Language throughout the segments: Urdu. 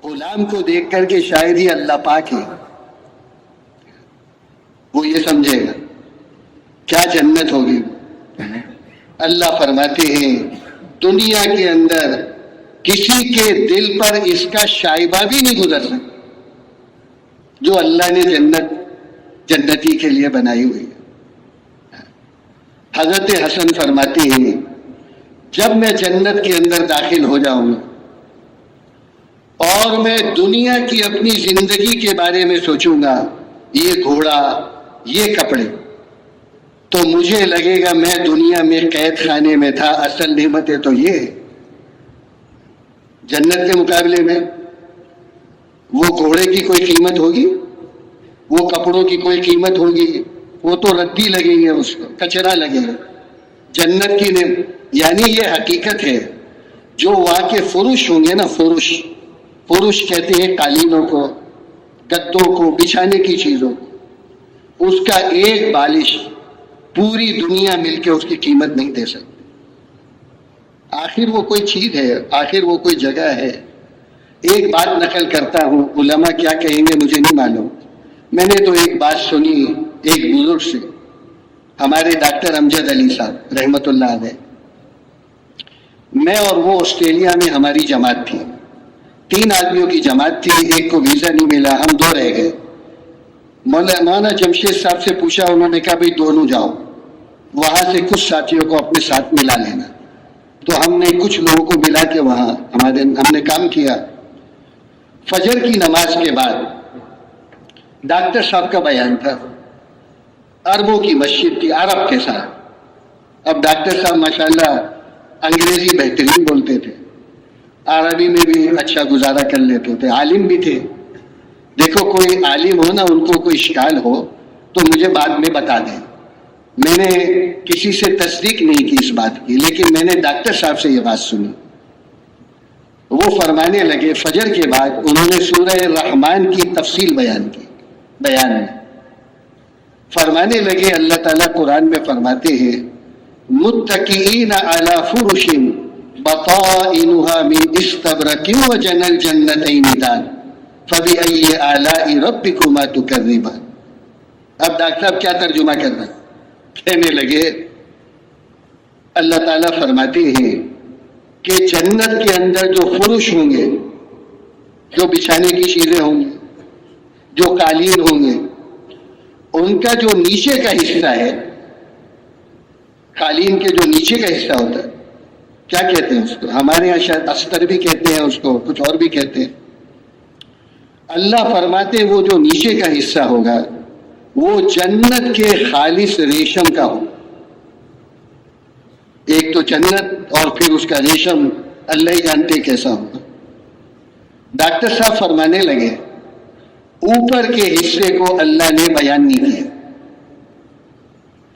غلام کو دیکھ کر کے شاید ہی اللہ پاک ہے، وہ یہ سمجھے گا کیا جنت ہوگی۔ اللہ فرماتے ہیں دنیا کے اندر کسی کے دل پر اس کا شائبہ بھی نہیں گزر سکتا جو اللہ نے جنتی کے لیے بنائی ہوئی ہے۔ حضرت حسن فرماتے ہیں جب میں جنت کے اندر داخل ہو جاؤں گا اور میں دنیا کی اپنی زندگی کے بارے میں سوچوں گا، یہ گھوڑا، یہ کپڑے، تو مجھے لگے گا میں دنیا میں قید خانے میں تھا، اصل نعمتیں تو یہ ہے۔ جنت کے مقابلے میں وہ گھوڑے کی کوئی قیمت ہوگی، وہ کپڑوں کی کوئی قیمت ہوگی، وہ تو ردی لگیں گے، اس کو کچرا لگے گا۔ جنت کی یعنی یہ حقیقت ہے، جو وہاں کے فرش ہوں گے نا، فرش کہتے ہیں قالینوں کو، گدوں کو، بچھانے کی چیزوں کو، اس کا ایک بالش پوری دنیا مل کے اس کی قیمت نہیں دے سکتی۔ آخر وہ کوئی چیز ہے، آخر وہ کوئی جگہ ہے۔ ایک بات نقل کرتا ہوں، علماء کیا کہیں گے مجھے نہیں معلوم، میں نے تو ایک بات سنی ایک بزرگ سے، ہمارے ڈاکٹر امجد علی صاحب رحمت اللہ علیہ، میں اور وہ آسٹریلیا میں ہماری جماعت تھی، 3 آدمیوں کی جماعت تھی، ایک کو ویزا نہیں ملا، ہم 2 رہ گئے۔ مولانا جمشید صاحب سے پوچھا، انہوں نے کہا بھائی دونوں جاؤ، وہاں سے کچھ ساتھیوں کو اپنے ساتھ ملا لینا۔ تو ہم نے کچھ لوگوں کو ملا کے وہاں ہم نے کام کیا۔ فجر کی نماز کے بعد ڈاکٹر صاحب کا بیان تھا، عربوں کی مسجد تھی، عرب کے ساتھ۔ اب ڈاکٹر صاحب ماشاءاللہ انگریزی بہترین بولتے تھے، عربی میں بھی اچھا گزارا کر لیتے تھے، عالم بھی تھے۔ دیکھو کوئی عالم ہو نا، ان کو کوئی اشکال ہو تو مجھے بعد میں بتا دیں، میں نے کسی سے تصدیق نہیں کی اس بات کی، لیکن میں نے ڈاکٹر صاحب سے یہ بات سنی۔ وہ فرمانے لگے فجر کے بعد انہوں نے سورہ رحمان کی تفصیل بیان میں فرمانے لگے اللہ تعالیٰ قرآن میں فرماتے ہیں متکئین علی فرش بطائنها من استبرق وجنى الجنتین دان فبأي آلاء ربكما تكذبان۔ اب ڈاکٹر صاحب کیا ترجمہ کر رہے ہیں؟ کہنے لگے اللہ تعالیٰ فرماتے ہیں کہ جنت کے اندر جو فرش ہوں گے، جو بچھانے کی چیزیں ہوں گی، جو قالین ہوں گے، ان کا جو نیچے کا حصہ ہے، قالین کے جو نیچے کا حصہ ہوتا ہے، کیا کہتے ہیں اس کو؟ ہمارے یہاں شاید استر بھی کہتے ہیں اس کو، کچھ اور بھی کہتے ہیں۔ اللہ فرماتے وہ جو نیچے کا حصہ ہوگا وہ جنت کے خالص ریشم کا ہو۔ ایک تو جنت اور پھر اس کا ریشم اللہ ہی جانتے کیسا ہوگا۔ ڈاکٹر صاحب فرمانے لگے اوپر کے حصے کو اللہ نے بیان نہیں کیا۔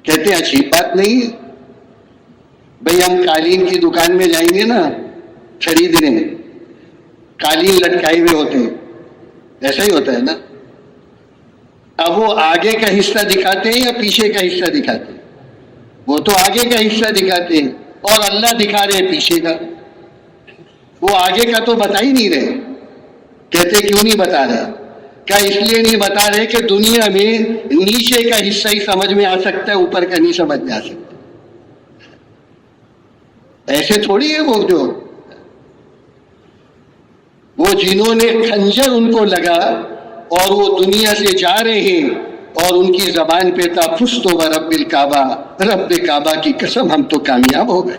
کہتے ہیں عجیب بات نہیں ہے بھئی، ہم قالین کی دکان میں جائیں گے نا خریدنے، قالین لٹکائے ہوئے ہوتے ہیں، ایسا ہی ہوتا ہے نا۔ اب وہ آگے کا حصہ دکھاتے ہیں یا پیچھے کا حصہ دکھاتے ہیں؟ وہ تو آگے کا حصہ دکھاتے ہیں، اور اللہ دکھا رہے ہیں پیچھے کا۔ وہ آگے کا تو بتا ہی نہیں رہے۔ کہتے کیوں نہیں بتا رہے؟ کیا اس لیے نہیں بتا رہے کہ دنیا میں نیچے کا حصہ ہی سمجھ میں آ سکتا ہے، اوپر کا نہیں سمجھ میں آ سکتا۔ ایسے تھوڑی ہے وہ جنہوں نے خنجر ان کو لگا اور وہ دنیا سے جا رہے ہیں اور ان کی زبان پہ تھا فزت برب الکعبہ، رب کعبہ کی قسم ہم تو کامیاب ہو گئے۔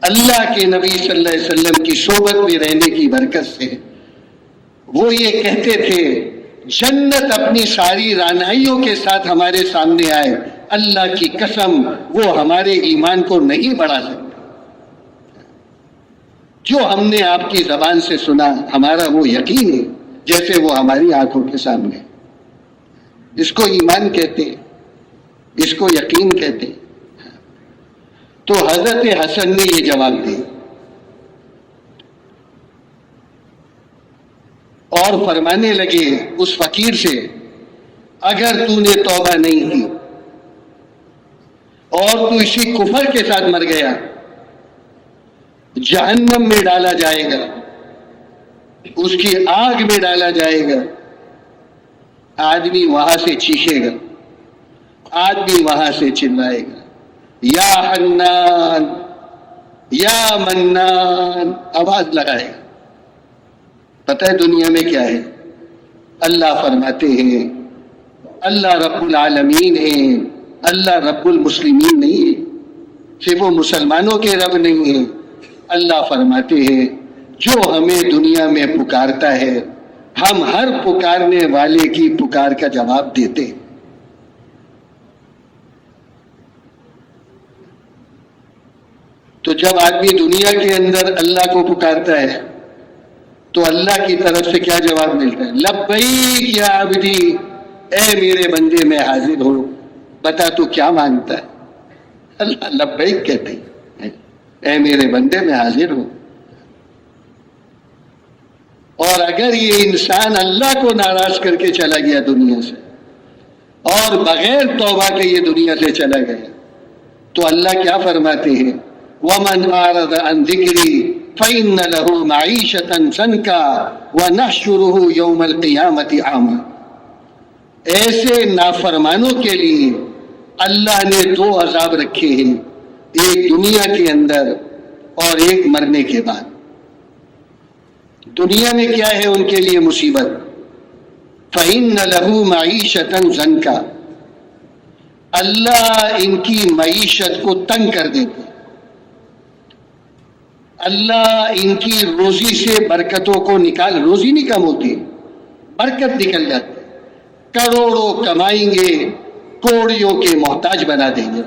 اللہ کے نبی صلی اللہ علیہ وسلم کی صحبت میں رہنے کی برکت سے وہ یہ کہتے تھے جنت اپنی ساری رعنائیوں کے ساتھ ہمارے سامنے آئے، اللہ کی قسم وہ ہمارے ایمان کو نہیں بڑھا سکتا۔ جو ہم نے آپ کی زبان سے سنا ہمارا وہ یقین ہے جیسے وہ ہماری آنکھوں کے سامنے۔ اس کو ایمان کہتے ہیں، اس کو یقین کہتے ہیں۔ تو حضرت حسن نے یہ جواب دیا اور فرمانے لگے اس فقیر سے اگر تو نے توبہ نہیں کی اور تو اسی کفر کے ساتھ مر گیا، جہنم میں ڈالا جائے گا، اس کی آگ میں ڈالا جائے گا، آدمی وہاں سے چیخے گا، آدمی وہاں سے چلائے گا، یا حنان یا منان، آواز لگائے گا۔ پتہ ہے دنیا میں کیا ہے؟ اللہ فرماتے ہیں اللہ رب العالمین ہے، اللہ رب المسلمین نہیں ہے، صرف وہ مسلمانوں کے رب نہیں ہے۔ اللہ فرماتے ہیں جو ہمیں دنیا میں پکارتا ہے ہم ہر پکارنے والے کی پکار کا جواب دیتے ہیں۔ تو جب آدمی دنیا کے اندر اللہ کو پکارتا ہے تو اللہ کی طرف سے کیا جواب ملتا ہے؟ لبیک یا عبدی، اے میرے بندے میں حاضر ہو، بتا تو کیا مانگتا ہے؟ اللہ لبیک کہتے ہیں، اے میرے بندے میں حاضر ہو۔ اور اگر یہ انسان اللہ کو ناراض کر کے چلا گیا دنیا سے اور بغیر توبہ کے یہ دنیا سے چلا گیا تو اللہ کیا فرماتے ہیں؟ وَمَنْ أَعْرَضَ عَنْ ذِكْرِي فَإِنَّ لَهُ مَعِيشَةً ضَنْكًا وَنَحْشُرُهُ يَوْمَ الْقِيَامَةِ أَعْمَىٰ۔ ایسے نافرمانوں کے لیے اللہ نے دو عذاب رکھے ہیں، ایک دنیا کے اندر اور ایک مرنے کے بعد۔ دنیا میں کیا ہے ان کے لیے مصیبت؟ فَإِنَّ لَهُ مَعِيشَةً ضَنْكًا، اللہ ان کی معیشت کو تنگ کر دیتے، اللہ ان کی روزی سے برکتوں کو نکال، روزی نہیں کم ہوتی، برکت نکل جاتی، کروڑوں کمائیں گے کوڑیوں کے محتاج بنا دیں گے،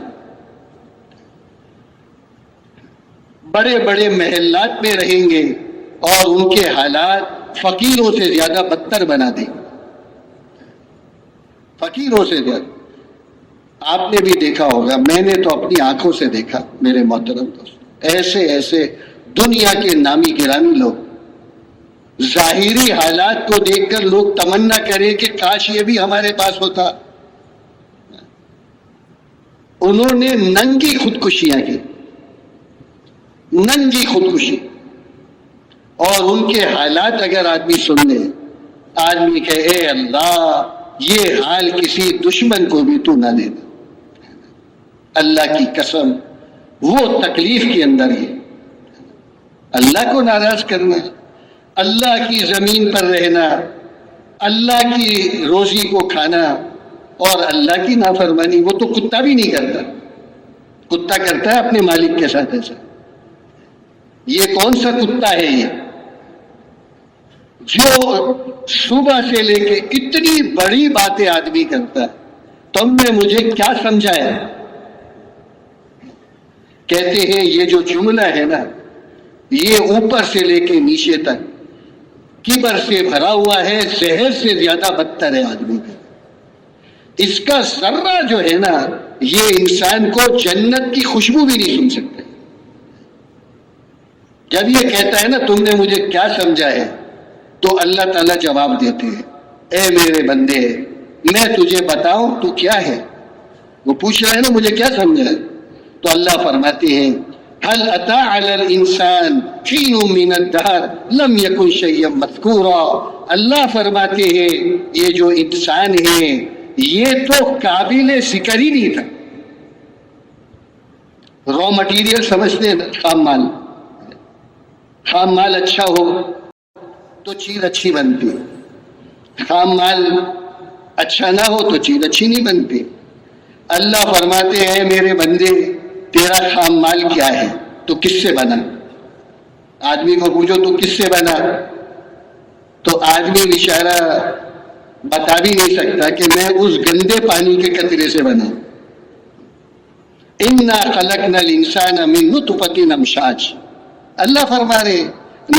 بڑے بڑے محلات میں رہیں گے اور ان کے حالات فقیروں سے زیادہ بدتر بنا دیں گے، فقیروں سے زیادہ۔ آپ نے بھی دیکھا ہوگا، میں نے تو اپنی آنکھوں سے دیکھا میرے محترم دوست، ایسے ایسے دنیا کے نامی گرامی لوگ، ظاہری حالات کو دیکھ کر لوگ تمنا کریں کہ کاش یہ بھی ہمارے پاس ہوتا۔ انہوں نے ننگی خودکشیاں کی، ننگی خودکشی، اور ان کے حالات اگر آدمی سن لے، آدمی کہ اے اللہ یہ حال کسی دشمن کو بھی تو نہ دینا۔ اللہ کی قسم وہ تکلیف کے اندر ہے، اللہ کو ناراض کرنا، اللہ کی زمین پر رہنا، اللہ کی روزی کو کھانا اور اللہ کی نافرمانی۔ وہ تو کتا بھی نہیں کرتا، کتا کرتا ہے اپنے مالک کے ساتھ ایسا؟ یہ کون سا کتا ہے یہ جو صبح سے لے کے اتنی بڑی باتیں آدمی کرتا ہے؟ تم نے مجھے کیا سمجھایا؟ کہتے ہیں یہ جو جملہ ہے نا، یہ اوپر سے لے کے نیچے تک کبر سے بھرا ہوا ہے، زہر سے زیادہ بدتر ہے آدمی کا۔ اس کا ذرہ جو ہے نا، یہ انسان کو جنت کی خوشبو بھی نہیں سن سکتے۔ جب یہ کہتا ہے نا تم نے مجھے کیا سمجھا ہے، تو اللہ تعالیٰ جواب دیتے ہیں، اے میرے بندے میں تجھے بتاؤں تو کیا ہے؟ وہ پوچھ رہا ہے نا مجھے کیا سمجھا ہے، تو اللہ فرماتے ہیں هل أتى على الإنسان حين من الدهر لم يكن شيئا مذكورا۔ اللہ فرماتے ہیں یہ جو انسان ہے یہ تو قابل ذکر ہی نہیں تھا۔ را مٹیریل سمجھتے ہیں، خام مال، خام مال اچھا ہو تو چیز اچھی بنتی، خام مال اچھا نہ ہو تو چیز اچھی نہیں بنتی۔ اللہ فرماتے ہیں میرے بندے تیرا خام مال کیا ہے؟ تو کس سے بنا؟ آدمی کو پوچھو تو کس سے بنا، تو آدمی بیچارہ بتا بھی نہیں سکتا کہ میں اس گندے پانی کے قطرے سے بنا۔ انا خلقنا الانسان من نطفۃ امشاج، اللہ فرما رہے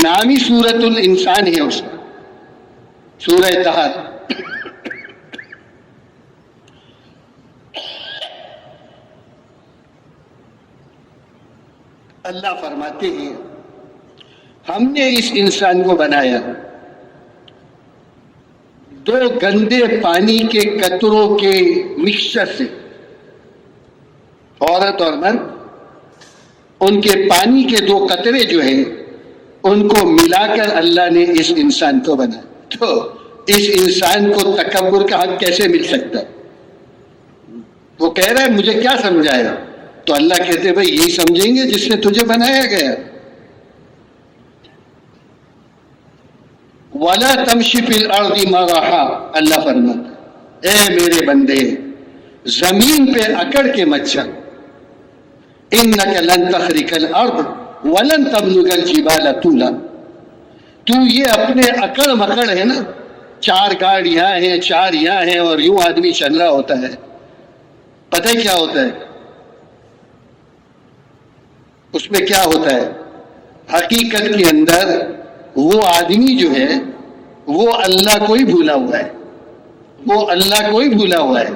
نامی سورۃ الانسان ہے اس کا، سورہ طہر۔ اللہ فرماتے ہیں ہم نے اس انسان کو بنایا دو گندے پانی کے قطروں کے مکسچر سے، عورت اور مرد، ان کے پانی کے دو قطرے جو ہیں ان کو ملا کر اللہ نے اس انسان کو بنایا. تو اس انسان کو تکبر کا حق کیسے مل سکتا ہے؟ وہ کہہ رہا ہے مجھے کیا سمجھایا؟ تو اللہ کہتے بھائی یہی سمجھیں گے جس نے تجھے بنایا گیا. وَلَا تَمْشِ فِي الْأَرْضِ مَرَحًا، اللہ فرماتا اے میرے بندے زمین پہ اکڑ کے مت چل. إِنَّكَ لَن تَخْرِقَ الْأَرْضَ وَلَن تَبْلُغَ الْجِبَالَ طُولًا. تو یہ اپنے اکڑ مکڑ ہے نا، 4 گاڑ یہاں ہیں 4 یہاں ہیں اور یوں آدمی چل رہا ہوتا ہے. پتہ ہے کیا ہوتا ہے اس میں؟ کیا ہوتا ہے حقیقت کے اندر؟ وہ آدمی جو ہے وہ اللہ کو ہی بھولا ہوا ہے، وہ اللہ کو ہی بھولا ہوا ہے.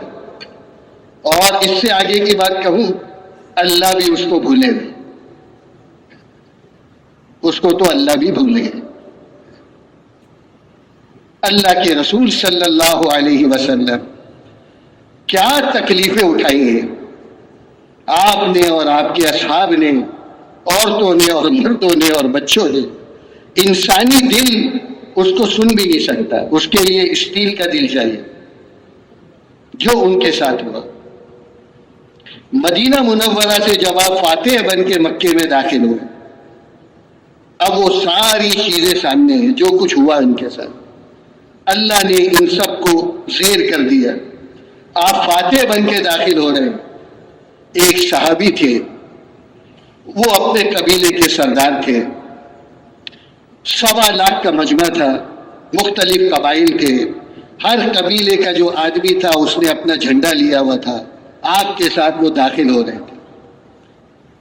اور اس سے آگے کی بات کہوں، اللہ بھی اس کو بھولے ہوئے، اس کو تو اللہ بھی بھول گئے. اللہ کے رسول صلی اللہ علیہ وسلم کیا تکلیفیں اٹھائی ہیں آپ نے اور آپ کے اصحاب نے، عورتوں نے اور مردوں نے اور بچوں نے. انسانی دل اس کو سن بھی نہیں سکتا، اس کے لیے اسٹیل کا دل چاہیے. جو ان کے ساتھ ہوا، مدینہ منورہ سے جب آپ فاتح بن کے مکے میں داخل ہوئے، اب وہ ساری چیزیں سامنے ہیں جو کچھ ہوا ان کے ساتھ. اللہ نے ان سب کو زیر کر دیا. آپ فاتح بن کے داخل ہو رہے ہیں. ایک صحابی تھے، وہ اپنے قبیلے کے سردار تھے. 1.25 لاکھ کا مجمع تھا، مختلف قبائل تھے. ہر قبیلے کا جو آدمی تھا اس نے اپنا جھنڈا لیا ہوا تھا. آپ کے ساتھ وہ داخل ہو رہے تھے.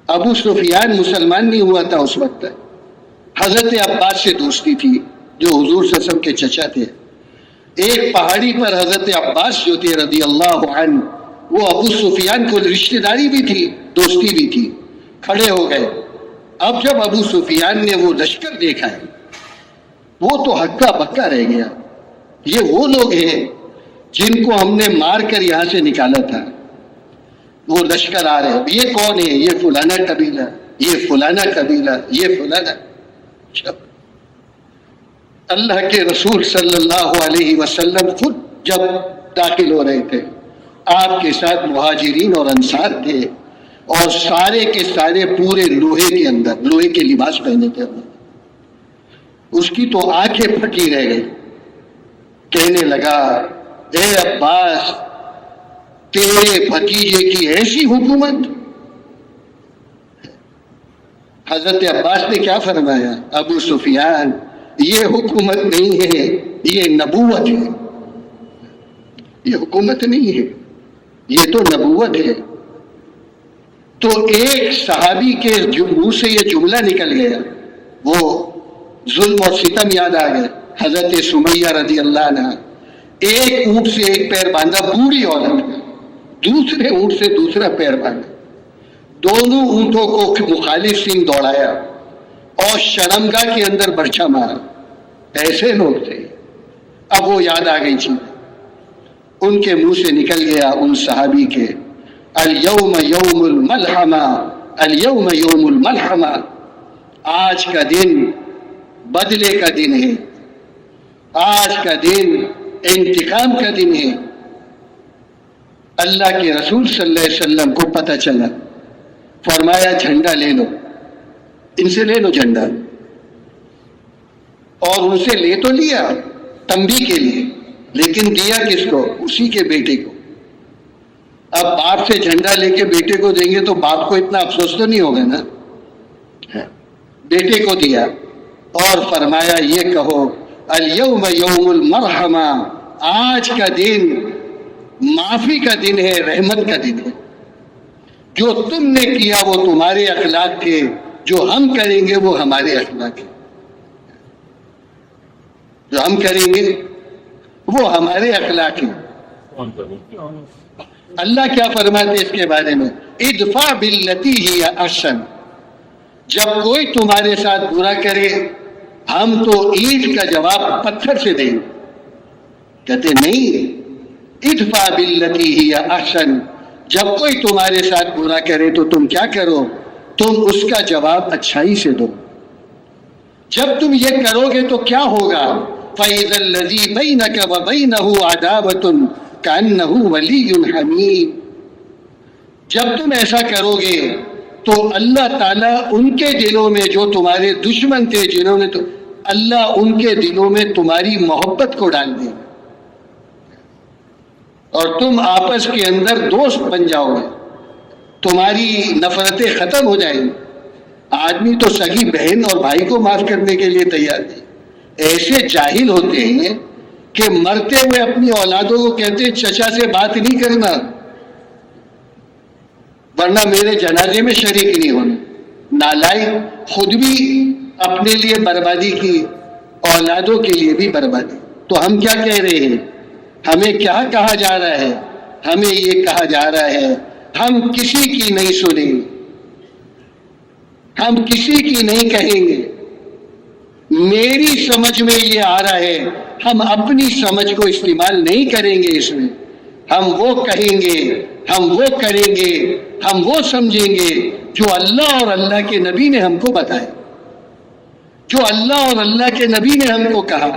ابو سفیان مسلمان نہیں ہوا تھا اس وقت. حضرت عباس سے دوستی تھی جو حضور صلی اللہ علیہ وسلم کے چچا تھے. ایک پہاڑی پر حضرت عباس جو تھے رضی اللہ عنہ، وہ ابو سفیان کو رشتہ داری بھی تھی دوستی بھی تھی. کھڑے ہو گئے. اب جب ابو سفیان نے وہ لشکر دیکھا ہے، وہ تو ہکا بکا رہ گیا. یہ وہ لوگ ہیں جن کو ہم نے مار کر یہاں سے نکالا تھا. وہ لشکر آ رہے ہیں. یہ کون ہے؟ یہ فلانا قبیلہ، یہ فلانا قبیلہ، یہ فلانا. اللہ کے رسول صلی اللہ علیہ وسلم خود جب داخل ہو رہے تھے، آپ کے ساتھ مہاجرین اور انصار تھے، اور سارے کے سارے پورے لوہے کے اندر، لوہے کے لباس پہنے تھے. اس کی تو آنکھیں پھٹی رہ گئی. کہنے لگا اے عباس، تیرے بھتیجے کی ایسی حکومت؟ حضرت عباس نے کیا فرمایا؟ ابو سفیان، یہ حکومت نہیں ہے، یہ نبوت ہے. یہ حکومت نہیں ہے، یہ تو نبوت ہے. تو ایک صحابی کے منہ سے یہ جملہ نکل گیا. وہ ظلم اور ستم یاد آ گئے. حضرت سمیہ رضی اللہ عنہ، ایک اونٹ سے ایک پیر باندھا، بوڑھی عورت، دوسرے اونٹ سے دوسرا پیر باندھا. دونوں اونٹوں کو مخالف سنگ دوڑایا اور شرمگاہ کے اندر برچھا مارا. ایسے لوگ تھے. اب وہ یاد آ گئی چیز. ان کے منہ سے نکل گیا ان صحابی کے، الیوم یوم الملحمہ، الیوم یوم الملحمہ، آج کا دن بدلے کا دن ہے، آج کا دن انتقام کا دن ہے. اللہ کے رسول صلی اللہ علیہ وسلم کو پتہ چلا. فرمایا جھنڈا لے لو، ان سے لے لو جھنڈا. اور ان سے لے تو لیا تنبیہ کے لیے، لیکن دیا کس کو؟ اسی کے بیٹے کو. اب باپ سے جھنڈا لے کے بیٹے کو دیں گے تو باپ کو اتنا افسوس تو نہیں ہوگا نا. بیٹے کو دیا اور فرمایا یہ کہو الیوم یوم المرحمہ، آج کا دن معافی کا دن ہے، رحمت کا دن ہے. جو تم نے کیا وہ تمہارے اخلاق تھے، جو ہم کریں گے وہ ہمارے اخلاق ہیں. جو ہم کریں گے وہ ہمارے اخلاق ہیں. اللہ کیا فرماتے اس کے بارے میں؟ ادفع باللتی ہی احسن. جب کوئی تمہارے ساتھ برا کرے ہم تو اینٹ کا جواب پتھر سے دیں. کہتے نہیں، ادفع باللتی ہی احسن. جب کوئی تمہارے ساتھ برا کرے تو تم کیا کرو؟ تم اس کا جواب اچھائی سے دو. جب تم یہ کرو گے تو کیا ہوگا؟ فَإِذَا الَّذِي بَيْنَكَ وَبَيْنَهُ عَدَاوَةٌ كَأَنَّهُ وَلِيٌّ حَمِيمٌ، جب تم ایسا کرو گے تو اللہ تعالیٰ ان کے دلوں میں جو تمہارے دشمن تھے، جنہوں نے تو اللہ ان کے دلوں میں تمہاری محبت کو ڈال دے اور تم آپس کے اندر دوست بن جاؤ گے، تمہاری نفرتیں ختم ہو جائیں گی۔ آدمی تو سگی بہن اور بھائی کو معاف کرنے کے لیے تیار نہیں، ایسے جاہل ہوتے ہیں کہ مرتے ہوئے اپنی اولادوں کو کہتے ہیں چچا سے بات نہیں کرنا ورنہ میرے جنازے میں شریک نہیں ہونا۔ نالائق، خود بھی اپنے لیے بربادی کی، اولادوں کے لیے بھی بربادی۔ تو ہم کیا کہہ رہے ہیں؟ ہمیں کیا کہا جا رہا ہے؟ ہمیں یہ کہا جا رہا ہے ہم کسی کی نہیں سنیں گے، ہم کسی کی نہیں کہیں گے، میری سمجھ میں یہ آ رہا ہے، ہم اپنی سمجھ کو استعمال نہیں کریں گے، اس میں ہم وہ کہیں گے، ہم وہ کریں گے، ہم وہ سمجھیں گے جو اللہ اور اللہ کے نبی نے ہم کو بتایا، جو اللہ اور اللہ کے نبی نے ہم کو کہا،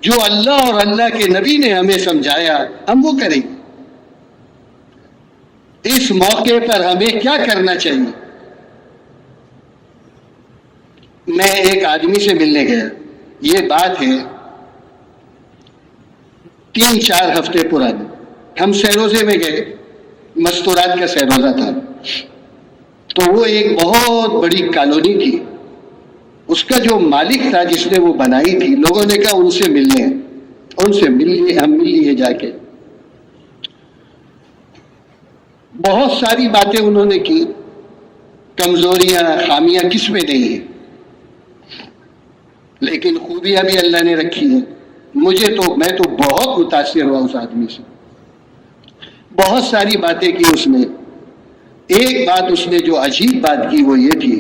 جو اللہ اور اللہ کے نبی نے ہمیں سمجھایا، ہم وہ کریں گے۔ اس موقع پر ہمیں کیا کرنا چاہیے؟ میں ایک آدمی سے ملنے گیا، یہ بات ہے 3-4 ہفتے پرانی، ہم سیروزے میں گئے، مستورات کا سیروزہ تھا، تو وہ ایک بہت بڑی کالونی تھی، اس کا جو مالک تھا جس نے وہ بنائی تھی، لوگوں نے کہا ان سے ملنے ہیں، ان سے مل لیے، ہم مل لیے جا کے، بہت ساری باتیں انہوں نے کی، کمزوریاں خامیاں کس میں نہیں ہیں، لیکن خوبیاں بھی اللہ نے رکھی ہیں۔ میں تو بہت متاثر ہوا اس آدمی سے، بہت ساری باتیں کی اس نے۔ ایک بات اس نے جو عجیب بات کی وہ یہ تھی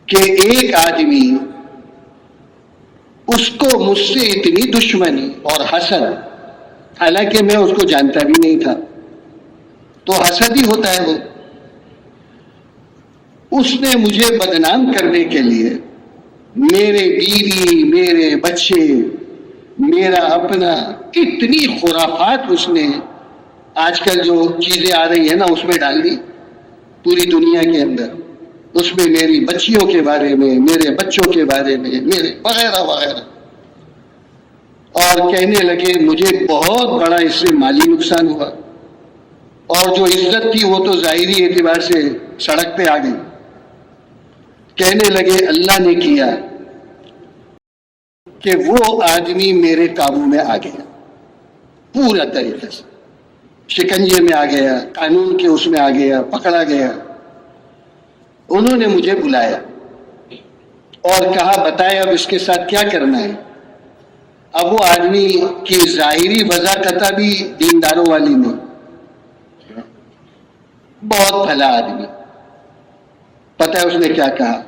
کہ ایک آدمی اس کو مجھ سے اتنی دشمنی اور حسد، حالانکہ میں اس کو جانتا بھی نہیں تھا، تو حسد ہی ہوتا ہے وہ، اس نے مجھے بدنام کرنے کے لیے میرے بیوی، میرے بچے، میرا اپنا، اتنی خرافات اس نے آج کل جو چیزیں آ رہی ہیں نا اس میں ڈال دی پوری دنیا کے اندر، اس میں میری بچیوں کے بارے میں، میرے بچوں کے بارے میں، میرے وغیرہ وغیرہ، اور کہنے لگے مجھے بہت بڑا اس سے مالی نقصان ہوا، اور جو عزت تھی وہ تو ظاہری اعتبار سے سڑک پہ آ گئی۔ کہنے لگے اللہ نے کیا کہ وہ آدمی میرے قابو میں آ گیا، پورا طریقے سے شکنجے میں آ گیا، قانون کے اس میں آ گیا، پکڑا گیا۔ انہوں نے مجھے بلایا اور کہا بتائے اب اس کے ساتھ کیا کرنا ہے۔ اب وہ آدمی کی ظاہری وضاحت بھی دینداروں والی نہیں، بہت بھلا آدمی۔ پتہ ہے اس نے کیا کہا؟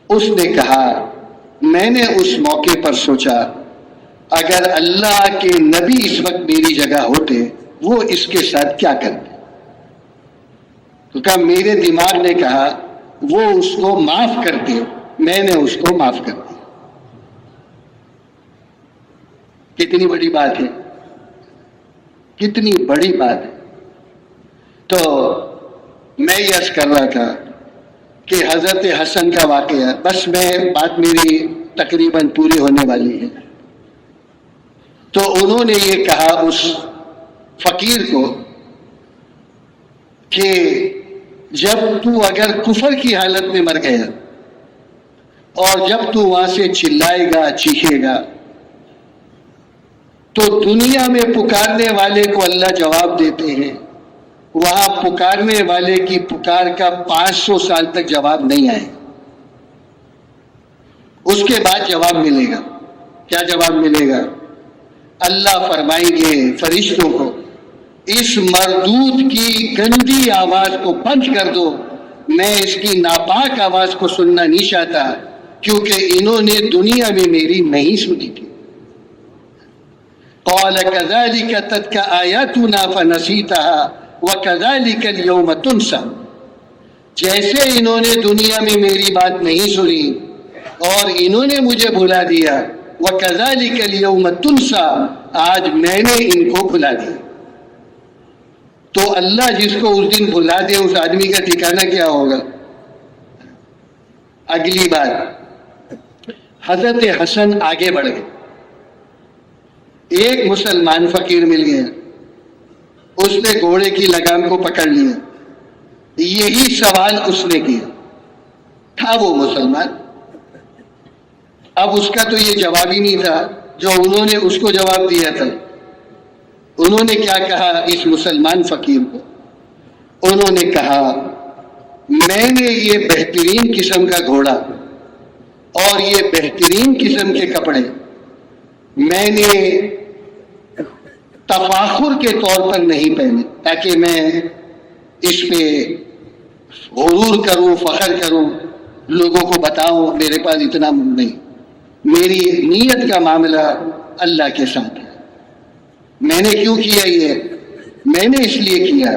اس نے کہا میں نے اس موقع پر سوچا اگر اللہ کے نبی اس وقت میری جگہ ہوتے وہ اس کے ساتھ کیا کرتے؟ تو کہا میرے دماغ نے کہا وہ اس کو معاف کر دے، میں نے اس کو معاف کر دیا۔ کتنی بڑی بات ہے، کتنی بڑی بات ہے۔ تو میں یہ عرض کر رہا تھا کہ حضرت حسن کا واقعہ، بس بات میری تقریباً پوری ہونے والی ہے۔ تو انہوں نے یہ کہا اس فقیر کو کہ جب تو اگر کفر کی حالت میں مر گیا اور جب تو وہاں سے چلائے گا، چیخے گا، تو دنیا میں پکارنے والے کو اللہ جواب دیتے ہیں، وہاں پکارنے والے کی پکار کا 500 سال تک جواب نہیں آئے، اس کے بعد جواب ملے گا۔ کیا جواب ملے گا؟ اللہ فرمائیں گے فرشتوں کو اس مردود کی گندی آواز کو بند کر دو، میں اس کی ناپاک آواز کو سننا نہیں چاہتا کیونکہ انہوں نے دنیا میں میری نہیں سنی تھی۔ قال كذلك تتلى آياتنا فنسيتها وكذلك اليوم تنسى، جیسے انہوں نے دنیا میں میری بات نہیں سنی اور انہوں نے مجھے بھلا دیا، وَكَذَلِكَ الْيَوْمَ تُنْسَىٰ، آج میں نے ان کو بھلا دیا۔ تو اللہ جس کو اس دن بھلا دے اس آدمی کا ٹھکانہ کیا ہوگا؟ اگلی بات، حضرت حسن آگے بڑھ گئے، ایک مسلمان فقیر مل گیا، اس نے گھوڑے کی لگام کو پکڑ لیا، یہی سوال اس نے کیا، تھا وہ مسلمان، اب اس کا تو یہ جواب ہی نہیں تھا جو انہوں نے اس کو جواب دیا تھا۔ انہوں نے کیا کہا اس مسلمان فقیر کو؟ انہوں نے کہا میں نے یہ بہترین قسم کا گھوڑا اور یہ بہترین قسم کے کپڑے میں نے تفاخر کے طور پر نہیں پہنے تاکہ میں اس پہ غرور کروں، فخر کروں، لوگوں کو بتاؤں میرے پاس اتنا نہیں، میری نیت کا معاملہ اللہ کے ساتھ ہے۔ میں نے کیوں کیا یہ؟ میں نے اس لیے کیا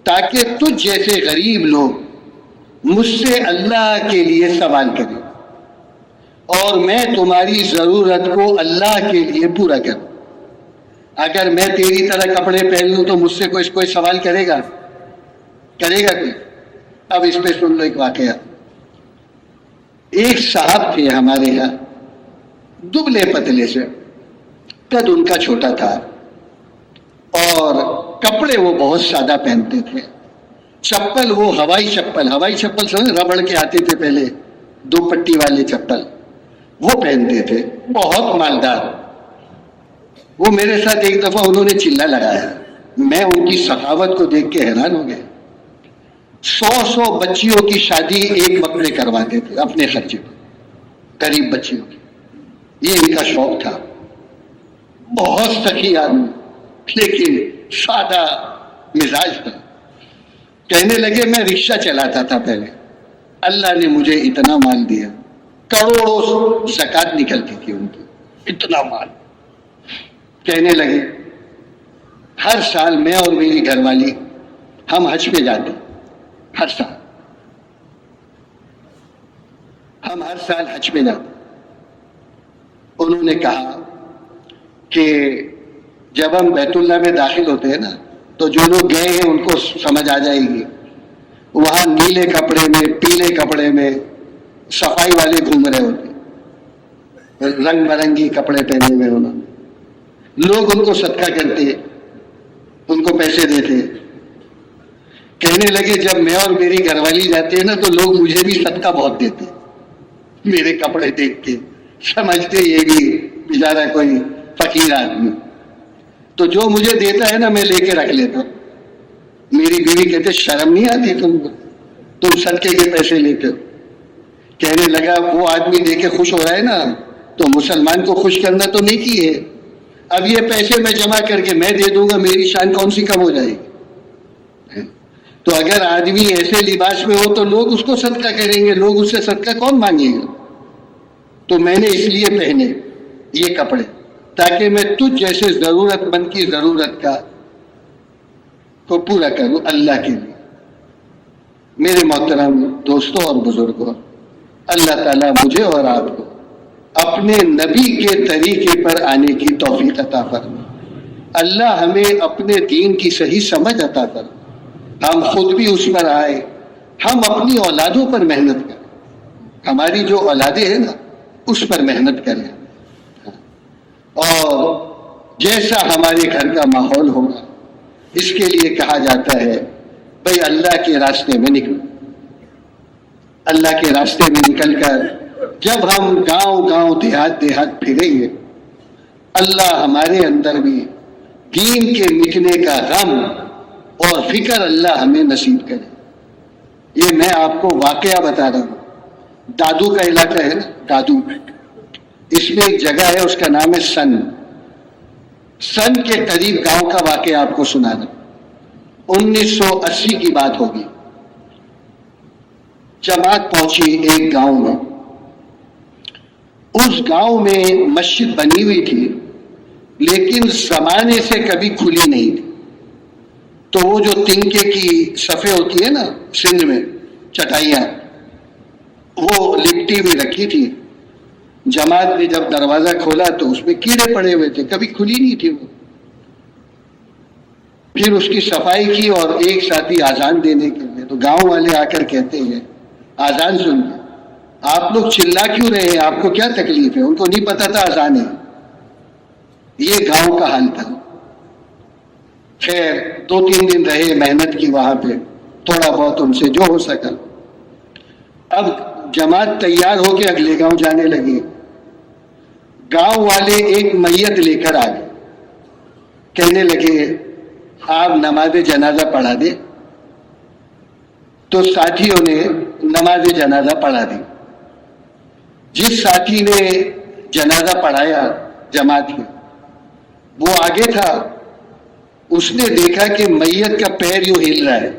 تاکہ تجھ جیسے غریب لوگ مجھ سے اللہ کے لیے سوال کریں اور میں تمہاری ضرورت کو اللہ کے لیے پورا کروں۔ اگر میں تیری طرح کپڑے پہن لوں تو مجھ سے کوئی سوال کرے گا کوئی؟ اب اس پہ سن لو ایک واقعہ۔ ایک صاحب تھے ہمارے یہاں، دبلے پتلے سے، قد ان کا چھوٹا تھا اور کپڑے وہ بہت سادہ پہنتے تھے، چپل وہ ہوائی چپل سمجھ، ربڑ کے آتے تھے پہلے، 2 پٹی والے چپل وہ پہنتے تھے، بہت مالدار۔ وہ میرے ساتھ ایک دفعہ انہوں نے چلہ لگایا، میں ان کی سخاوت کو دیکھ کے حیران ہو گیا۔ 100 بچیوں کی شادی ایک وقت میں کرواتے تھے اپنے خرچے پر، غریب بچیوں کی، یہ ان کا شوق تھا۔ بہت سخی آدمی لیکن سادہ مزاج تھا۔ کہنے لگے میں رکشہ چلاتا تھا پہلے، اللہ نے مجھے اتنا مال دیا، کروڑوں زکات نکلتی تھی ان کی، اتنا مال۔ کہنے لگے ہر سال میں اور میری گھر والی ہم حج پہ جاتے، ہر سال ہم حج پہ جاتے۔ انہوں نے کہا کہ جب ہم بیت اللہ میں داخل ہوتے ہیں نا تو جو لوگ گئے ہیں ان کو سمجھ آ جائے گی، وہاں نیلے کپڑے میں، پیلے کپڑے میں صفائی والے گھوم رہے ہوتے، رنگ برنگی کپڑے پہنے ہوئے انہوں نے، لوگ ان کو صدقہ کرتے، ان کو پیسے دیتے۔ کہنے لگے جب میں اور میری گھر والی جاتے ہیں نا تو لوگ مجھے بھی صدقہ بہت دیتے، میرے کپڑے دیکھ کے سمجھتے یہ بھی بیچارہ کوئی فقیر آدمی، تو جو مجھے دیتا ہے نا میں لے کے رکھ لیتا ہوں۔ میری بیوی کہتے شرم نہیں آتی تم صدقے کے پیسے لیتے ہو؟ کہنے لگا وہ آدمی دے کے خوش ہو رہا ہے نا، تو مسلمان کو خوش کرنا تو نہیں کی ہے، اب یہ پیسے میں جمع کر کے میں دے دوں گا، میری شان کون سی کم ہو جائے گی؟ تو اگر آدمی ایسے لباس میں ہو تو لوگ اس کو صدقہ کریں گے، لوگ اس سے صدقہ کون مانگیں گے؟ تو میں نے اس لیے پہنے یہ کپڑے تاکہ میں تجھ جیسے ضرورت مند کی ضرورت کو پورا کروں اللہ کے لیے۔ میرے محترم دوستوں اور بزرگوں، اللہ تعالیٰ مجھے اور آپ کو اپنے نبی کے طریقے پر آنے کی توفیق عطا فرمائے۔ اللہ ہمیں اپنے دین کی صحیح سمجھ عطا فرمائے، ہم خود بھی اس پر آئے، ہم اپنی اولادوں پر محنت کریں، ہماری جو اولادیں ہیں نا اس پر محنت کریں، اور جیسا ہمارے گھر کا ماحول ہوگا اس کے لیے کہا جاتا ہے بھائی اللہ کے راستے میں نکلو۔ اللہ کے راستے میں نکل کر جب ہم گاؤں دیہات پھریں گے، اللہ ہمارے اندر بھی دین کے مٹنے کا غم اور فکر اللہ ہمیں نصیب کرے۔ یہ میں آپ کو واقعہ بتا رہا ہوں، دادو کا علاقہ ہے نا، دادو، اس میں ایک جگہ ہے اس کا نام ہے سن کے قریب گاؤں کا واقعہ آپ کو سنا رہا ہوں۔ 1980 کی بات ہوگی، جماعت پہنچی ایک گاؤں میں، اس گاؤں میں مسجد بنی ہوئی تھی لیکن زمانے سے کبھی کھلی نہیں تھی، تو وہ جو تنکے کی صفیں ہوتی ہے نا سندھ میں، چٹائیاں، وہ لپٹی ہوئی رکھی تھی. جماعت نے جب دروازہ کھولا تو اس میں کیڑے پڑے ہوئے تھے, کبھی کھلی نہیں تھی وہ. پھر اس کی صفائی کی اور ایک ساتھی آزان دینے کے لیے, تو گاؤں والے آ کر کہتے ہیں آزان سن لیں, آپ لوگ چلا کیوں رہے ہیں, آپ کو کیا تکلیف ہے؟ ان کو نہیں پتا تھا آزان ہے. یہ گاؤں کا حال تھا. خیر 2-3 دن رہے, محنت کی وہاں پہ, تھوڑا بہت ان سے جو ہو سکا. اب جماعت تیار ہو کے اگلے گاؤں جانے لگے. گاؤں والے ایک میت لے کر آ گئے, کہنے لگے آپ نماز جنازہ پڑھا دے. تو ساتھیوں نے نماز جنازہ پڑھا دی. جس ساتھی نے جنازہ پڑھایا جماعت میں, وہ آگے تھا, اس نے دیکھا کہ میت کا پیر یوں ہل رہا ہے.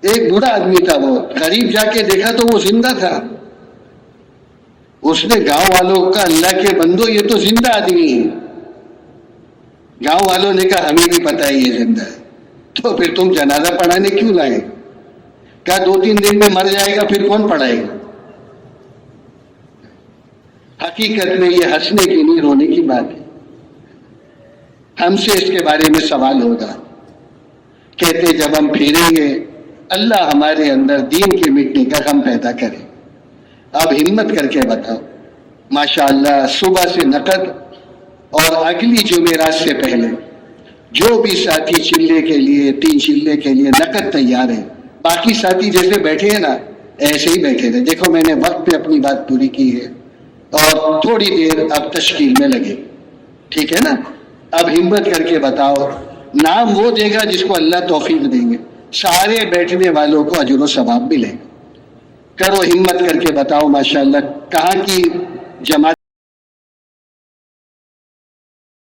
ایک بوڑھا آدمی تھا, وہ قریب جا کے دیکھا تو وہ زندہ تھا. اس نے گاؤں والوں کا اللہ کے بندو یہ تو زندہ آدمی ہے. گاؤں والوں نے کہا ہمیں بھی پتا ہے یہ زندہ ہے, تو پھر تم جنازہ پڑھانے کیوں لائے؟ کہا 2-3 دن میں مر جائے گا, پھر کون پڑھائے گا؟ حقیقت میں یہ ہنسنے کی نہیں رونے کی بات ہے. ہم سے اس کے بارے میں سوال ہوگا. کہتے جب ہم پھیریں گے اللہ ہمارے اندر دین کے مٹنے کا غم پیدا کرے. اب ہمت کر کے بتاؤ, ماشاءاللہ صبح سے نقد اور اگلی جمعرات سے پہلے جو بھی ساتھی چلے کے لیے 3 چلے کے لیے نقد تیار ہے. باقی ساتھی جیسے بیٹھے ہیں نا ایسے ہی بیٹھے تھے. دیکھو میں نے وقت پہ اپنی بات پوری کی ہے اور تھوڑی دیر اب تشکیل میں لگے, ٹھیک ہے نا. اب ہمت کر کے بتاؤ, نام وہ دے گا جس کو اللہ توفیق دیں گے. سارے بیٹھنے والوں کو اجر و ثواب ملے گا. کرو ہمت کر کے بتاؤ ماشاءاللہ کہاں کی جماعت